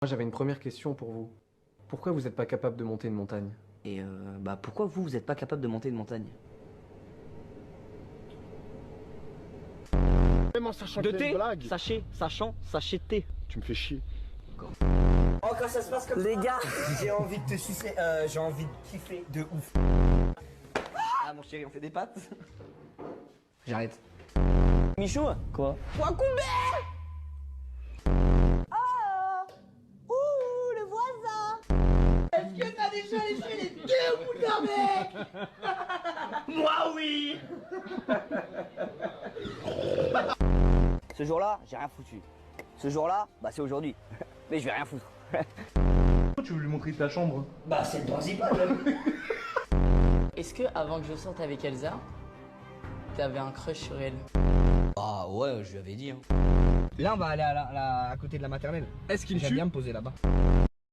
Moi, j'avais une première question pour vous. Pourquoi vous n'êtes pas capable de monter une montagne? Et pourquoi vous êtes pas capable de monter une montagne? Même en sachant De qu'il y a une thé, blague, sachant, sachez thé. tu me fais chier. Oh, quand ça se passe comme Les ça, gars, j'ai envie de te sucer, j'ai envie de kiffer de ouf. ah mon chéri, on fait des pâtes. J'arrête. Michou, Quoi? Ouh, le voisin! est-ce que t'as déjà léché les deux bouts d'un mec? Moi oui. Ce jour-là, j'ai rien foutu. Ce jour-là, c'est aujourd'hui. Mais je vais rien foutre. Pourquoi tu veux lui montrer ta chambre? Bah c'est le principal. Est-ce que avant que je sorte avec Elsa, t'avais un crush sur elle? Ah ouais, je lui avais dit. Là on va aller à côté de la maternelle. Est-ce qu'il J'aime tue? bien me poser là-bas.